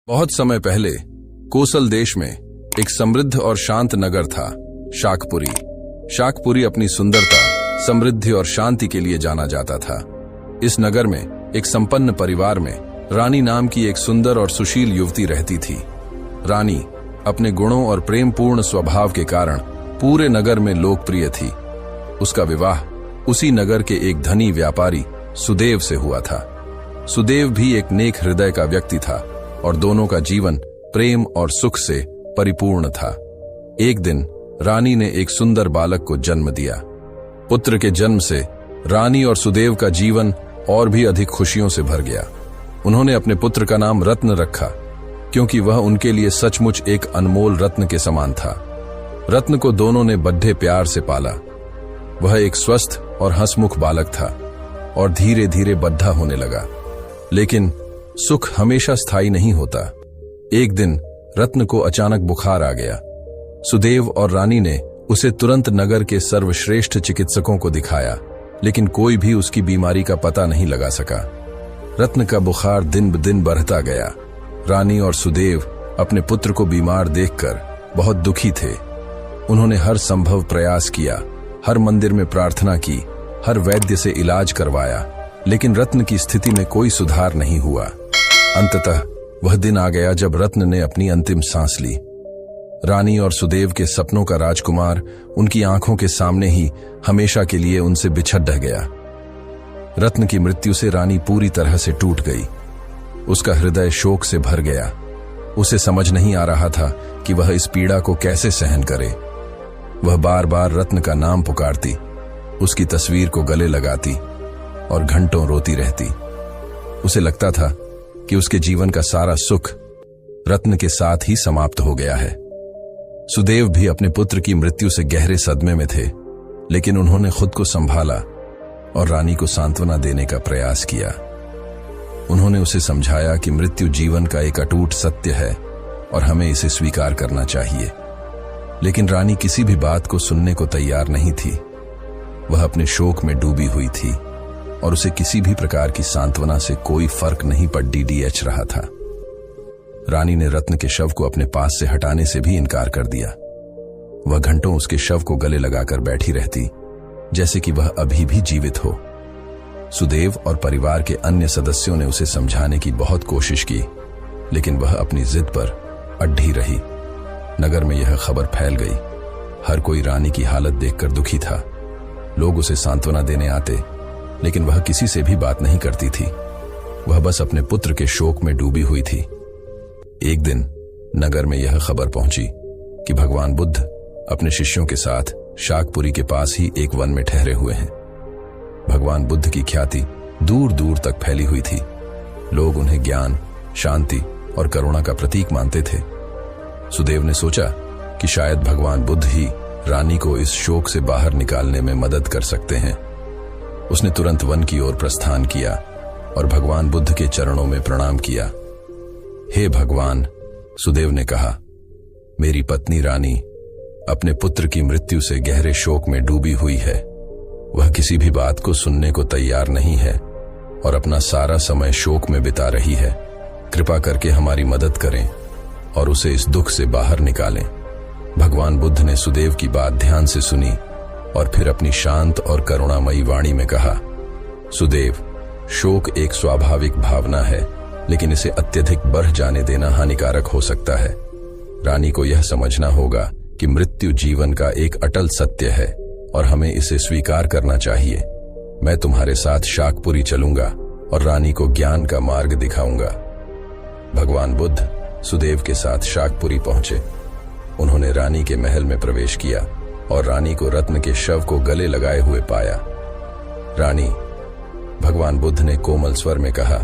बहुत समय पहले कोसल देश में एक समृद्ध और शांत नगर था, शाकपुरी। शाकपुरी अपनी सुंदरता, समृद्धि और शांति के लिए जाना जाता था। इस नगर में एक संपन्न परिवार में रानी नाम की एक सुंदर और सुशील युवती रहती थी। रानी अपने गुणों और प्रेमपूर्ण स्वभाव के कारण पूरे नगर में लोकप्रिय थी। उसका विवाह उसी नगर के एक धनी व्यापारी सुदेव से हुआ था। सुदेव भी एक नेक हृदय का व्यक्ति था और दोनों का जीवन प्रेम और सुख से परिपूर्ण था। एक दिन रानी ने एक सुंदर बालक को जन्म दिया। पुत्र के जन्म से रानी और सुदेव का जीवन और भी अधिक खुशियों से भर गया। उन्होंने अपने पुत्र का नाम रत्न रखा, क्योंकि वह उनके लिए सचमुच एक अनमोल रत्न के समान था। रत्न को दोनों ने बड़े प्यार से पाला। वह एक स्वस्थ और हंसमुख बालक था और धीरे धीरे बड़ा होने लगा। लेकिन सुख हमेशा स्थायी नहीं होता। एक दिन रत्न को अचानक बुखार आ गया। सुदेव और रानी ने उसे तुरंत नगर के सर्वश्रेष्ठ चिकित्सकों को दिखाया, लेकिन कोई भी उसकी बीमारी का पता नहीं लगा सका। रत्न का बुखार दिन ब दिन बढ़ता गया। रानी और सुदेव अपने पुत्र को बीमार देखकर बहुत दुखी थे। उन्होंने हर संभव प्रयास किया, हर मंदिर में प्रार्थना की, हर वैद्य से इलाज करवाया, लेकिन रत्न की स्थिति में कोई सुधार नहीं हुआ। अंततः वह दिन आ गया जब रत्न ने अपनी अंतिम सांस ली। रानी और सुदेव के सपनों का राजकुमार उनकी आंखों के सामने ही हमेशा के लिए उनसे बिछड़ गया। रत्न की मृत्यु से रानी पूरी तरह से टूट गई। उसका हृदय शोक से भर गया। उसे समझ नहीं आ रहा था कि वह इस पीड़ा को कैसे सहन करे। वह बार बार रत्न का नाम पुकारती, उसकी तस्वीर को गले लगाती और घंटों रोती रहती। उसे लगता था कि उसके जीवन का सारा सुख रत्न के साथ ही समाप्त हो गया है। सुदेव भी अपने पुत्र की मृत्यु से गहरे सदमे में थे, लेकिन उन्होंने खुद को संभाला और रानी को सांत्वना देने का प्रयास किया। उन्होंने उसे समझाया कि मृत्यु जीवन का एक अटूट सत्य है और हमें इसे स्वीकार करना चाहिए। लेकिन रानी किसी भी बात को सुनने को तैयार नहीं थी। वह अपने शोक में डूबी हुई थी और उसे किसी भी प्रकार की सांत्वना से कोई फर्क नहीं पड़ रहा था। रानी ने रत्न के शव को अपने पास से हटाने से भी इनकार कर दिया। वह घंटों उसके शव को गले लगाकर बैठी रहती, जैसे कि वह अभी भी जीवित हो। सुदेव और परिवार के अन्य सदस्यों ने उसे समझाने की बहुत कोशिश की, लेकिन वह अपनी जिद पर अड़ी रही। नगर में यह खबर फैल गई। हर कोई रानी की हालत देखकर दुखी था। लोग उसे सांत्वना देने आते, लेकिन वह किसी से भी बात नहीं करती थी। वह बस अपने पुत्र के शोक में डूबी हुई थी। एक दिन नगर में यह खबर पहुंची कि भगवान बुद्ध अपने शिष्यों के साथ शाकपुरी के पास ही एक वन में ठहरे हुए हैं। भगवान बुद्ध की ख्याति दूर दूर तक फैली हुई थी। लोग उन्हें ज्ञान, शांति और करुणा का प्रतीक मानते थे। सुदेव ने सोचा कि शायद भगवान बुद्ध ही रानी को इस शोक से बाहर निकालने में मदद कर सकते हैं। उसने तुरंत वन की ओर प्रस्थान किया और भगवान बुद्ध के चरणों में प्रणाम किया। हे भगवान, सुदेव ने कहा, मेरी पत्नी रानी अपने पुत्र की मृत्यु से गहरे शोक में डूबी हुई है। वह किसी भी बात को सुनने को तैयार नहीं है और अपना सारा समय शोक में बिता रही है। कृपा करके हमारी मदद करें और उसे इस दुख से बाहर निकालें। भगवान बुद्ध ने सुदेव की बात ध्यान से सुनी और फिर अपनी शांत और करुणामयी वाणी में कहा, सुदेव, शोक एक स्वाभाविक भावना है, लेकिन इसे अत्यधिक बढ़ जाने देना हानिकारक हो सकता है। रानी को यह समझना होगा कि मृत्यु जीवन का एक अटल सत्य है और हमें इसे स्वीकार करना चाहिए। मैं तुम्हारे साथ शाकपुरी चलूंगा और रानी को ज्ञान का मार्ग दिखाऊंगा। भगवान बुद्ध सुदेव के साथ शाकपुरी पहुंचे। उन्होंने रानी के महल में प्रवेश किया और रानी को रत्न के शव को गले लगाए हुए पाया। रानी, भगवान बुद्ध ने कोमल स्वर में कहा,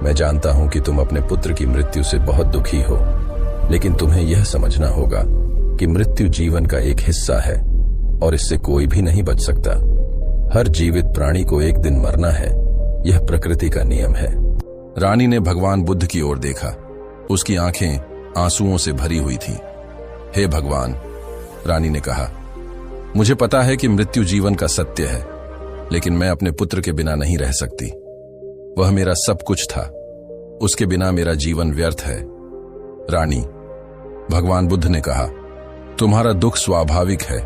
मैं जानता हूं कि तुम अपने पुत्र की मृत्यु से बहुत दुखी हो, लेकिन तुम्हें यह समझना होगा कि मृत्यु जीवन का एक हिस्सा है और इससे कोई भी नहीं बच सकता। हर जीवित प्राणी को एक दिन मरना है। यह प्रकृति का नियम है। रानी ने भगवान बुद्ध की ओर देखा। उसकी आंखें आंसुओं से भरी हुई थीं। हे भगवान, रानी ने कहा, मुझे पता है कि मृत्यु जीवन का सत्य है, लेकिन मैं अपने पुत्र के बिना नहीं रह सकती। वह मेरा सब कुछ था। उसके बिना मेरा जीवन व्यर्थ है। रानी, भगवान बुद्ध ने कहा, तुम्हारा दुख स्वाभाविक है,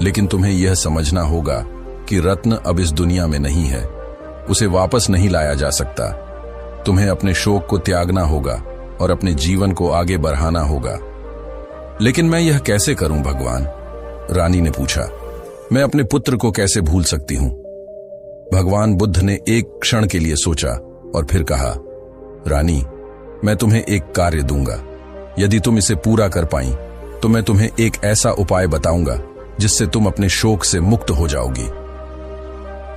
लेकिन तुम्हें यह समझना होगा कि रत्न अब इस दुनिया में नहीं है, उसे वापस नहीं लाया जा सकता। तुम्हें अपने शोक को त्यागना होगा और अपने जीवन को आगे बढ़ाना होगा। लेकिन मैं यह कैसे करूं भगवान? रानी ने पूछा। मैं अपने पुत्र को कैसे भूल सकती हूं? भगवान बुद्ध ने एक क्षण के लिए सोचा और फिर कहा, रानी, मैं तुम्हें एक कार्य दूंगा। यदि तुम इसे पूरा कर पाई तो मैं तुम्हें एक ऐसा उपाय बताऊंगा जिससे तुम अपने शोक से मुक्त हो जाओगी।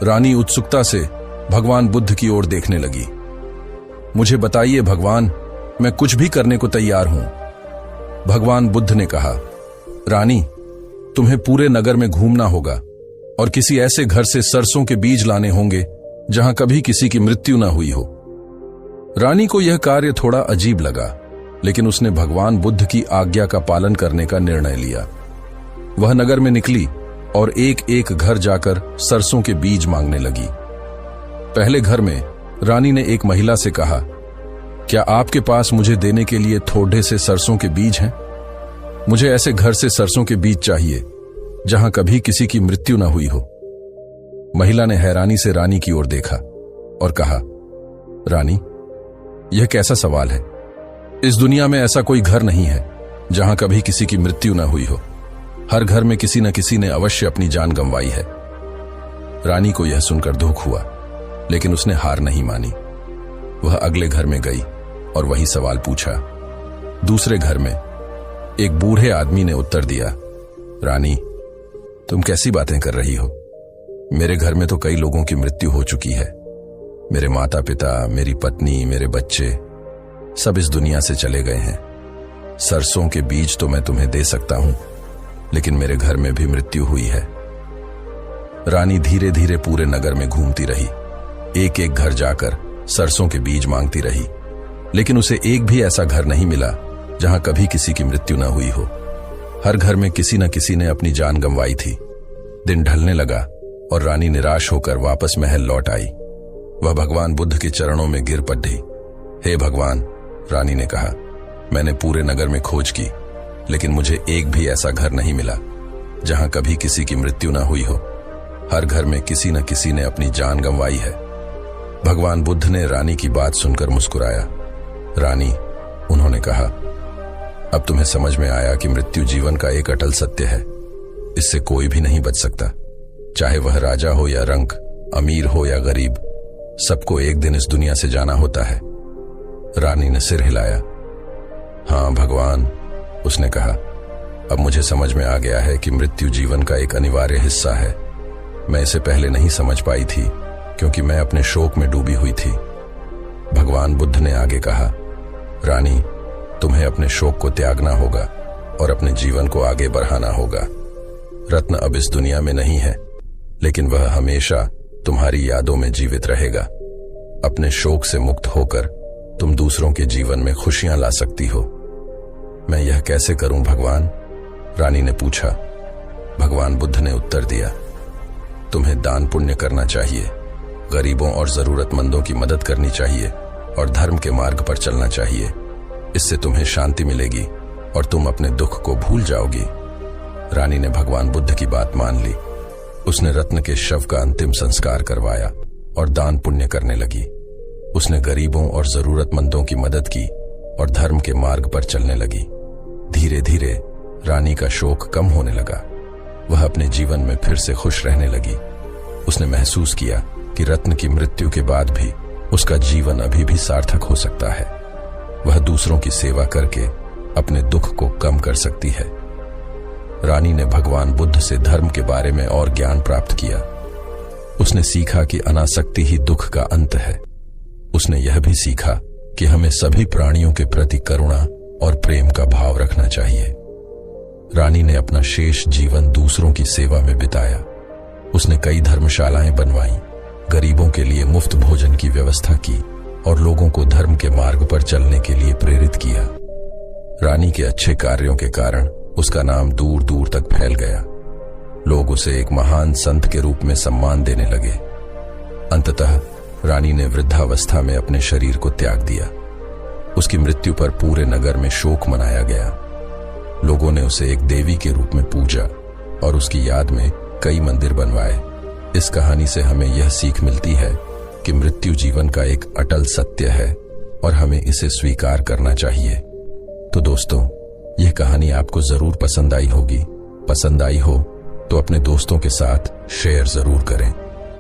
रानी उत्सुकता से भगवान बुद्ध की ओर देखने लगी। मुझे बताइए भगवान, मैं कुछ भी करने को तैयार हूं। भगवान बुद्ध ने कहा, रानी, तुम्हें पूरे नगर में घूमना होगा और किसी ऐसे घर से सरसों के बीज लाने होंगे जहां कभी किसी की मृत्यु न हुई हो। रानी को यह कार्य थोड़ा अजीब लगा, लेकिन उसने भगवान बुद्ध की आज्ञा का पालन करने का निर्णय लिया। वह नगर में निकली और एक एक घर जाकर सरसों के बीज मांगने लगी। पहले घर में रानी ने एक महिला से कहा, क्या आपके पास मुझे देने के लिए थोड़े से सरसों के बीज हैं? मुझे ऐसे घर से सरसों के बीज चाहिए जहां कभी किसी की मृत्यु न हुई हो। महिला ने हैरानी से रानी की ओर देखा और कहा, रानी, यह कैसा सवाल है? इस दुनिया में ऐसा कोई घर नहीं है जहां कभी किसी की मृत्यु न हुई हो। हर घर में किसी न किसी ने अवश्य अपनी जान गंवाई है। रानी को यह सुनकर दुख हुआ, लेकिन उसने हार नहीं मानी। वह अगले घर में गई और वही सवाल पूछा। दूसरे घर में एक बूढ़े आदमी ने उत्तर दिया, रानी, तुम कैसी बातें कर रही हो? मेरे घर में तो कई लोगों की मृत्यु हो चुकी है। मेरे माता पिता, मेरी पत्नी, मेरे बच्चे सब इस दुनिया से चले गए हैं। सरसों के बीज तो मैं तुम्हें दे सकता हूं, लेकिन मेरे घर में भी मृत्यु हुई है। रानी धीरे धीरे पूरे नगर में घूमती रही, एक एक घर जाकर सरसों के बीज मांगती रही, लेकिन उसे एक भी ऐसा घर नहीं मिला जहां कभी किसी की मृत्यु न हुई हो। हर घर में किसी न किसी ने अपनी जान गंवाई थी। दिन ढलने लगा और रानी निराश होकर वापस महल लौट आई। वह भगवान बुद्ध के चरणों में गिर पड़ी। हे भगवान, रानी ने कहा, मैंने पूरे नगर में खोज की, लेकिन मुझे एक भी ऐसा घर नहीं मिला जहां कभी किसी की मृत्यु न हुई हो। हर घर में किसी न किसी ने अपनी जान गंवाई है। भगवान बुद्ध ने रानी की बात सुनकर मुस्कुराया। रानी, उन्होंने कहा, अब तुम्हें समझ में आया कि मृत्यु जीवन का एक अटल सत्य है। इससे कोई भी नहीं बच सकता, चाहे वह राजा हो या रंक, अमीर हो या गरीब, सबको एक दिन इस दुनिया से जाना होता है। रानी ने सिर हिलाया। हाँ भगवान, उसने कहा, अब मुझे समझ में आ गया है कि मृत्यु जीवन का एक अनिवार्य हिस्सा है। मैं इसे पहले नहीं समझ पाई थी क्योंकि मैं अपने शोक में डूबी हुई थी। भगवान बुद्ध ने आगे कहा, रानी, तुम्हें अपने शोक को त्यागना होगा और अपने जीवन को आगे बढ़ाना होगा। रत्न अब इस दुनिया में नहीं है, लेकिन वह हमेशा तुम्हारी यादों में जीवित रहेगा। अपने शोक से मुक्त होकर तुम दूसरों के जीवन में खुशियां ला सकती हो। मैं यह कैसे करूं भगवान? रानी ने पूछा। भगवान बुद्ध ने उत्तर दिया, तुम्हें दान पुण्य करना चाहिए, गरीबों और जरूरतमंदों की मदद करनी चाहिए और धर्म के मार्ग पर चलना चाहिए। इससे तुम्हें शांति मिलेगी और तुम अपने दुख को भूल जाओगी। रानी ने भगवान बुद्ध की बात मान ली। उसने रत्न के शव का अंतिम संस्कार करवाया और दान पुण्य करने लगी। उसने गरीबों और जरूरतमंदों की मदद की और धर्म के मार्ग पर चलने लगी। धीरे धीरे रानी का शोक कम होने लगा। वह अपने जीवन में फिर से खुश रहने लगी। उसने महसूस किया कि रत्न की मृत्यु के बाद भी उसका जीवन अभी भी सार्थक हो सकता है। वह दूसरों की सेवा करके अपने दुख को कम कर सकती है। रानी ने भगवान बुद्ध से धर्म के बारे में और ज्ञान प्राप्त किया। उसने सीखा कि अनासक्ति ही दुख का अंत है। उसने यह भी सीखा कि हमें सभी प्राणियों के प्रति करुणा और प्रेम का भाव रखना चाहिए। रानी ने अपना शेष जीवन दूसरों की सेवा में बिताया। उसने कई धर्मशालाएं बनवाईं, गरीबों के लिए मुफ्त भोजन की व्यवस्था की और लोगों को धर्म के मार्ग पर चलने के लिए प्रेरित किया। रानी के अच्छे कार्यों के कारण उसका नाम दूर दूर तक फैल गया। लोग उसे एक महान संत के रूप में सम्मान देने लगे। अंततः रानी ने वृद्धावस्था में अपने शरीर को त्याग दिया। उसकी मृत्यु पर पूरे नगर में शोक मनाया गया। लोगों ने उसे एक देवी के रूप में पूजा और उसकी याद में कई मंदिर बनवाए। इस कहानी से हमें यह सीख मिलती है कि मृत्यु जीवन का एक अटल सत्य है और हमें इसे स्वीकार करना चाहिए। तो दोस्तों, यह कहानी आपको जरूर पसंद आई होगी। पसंद आई हो तो अपने दोस्तों के साथ शेयर जरूर करें।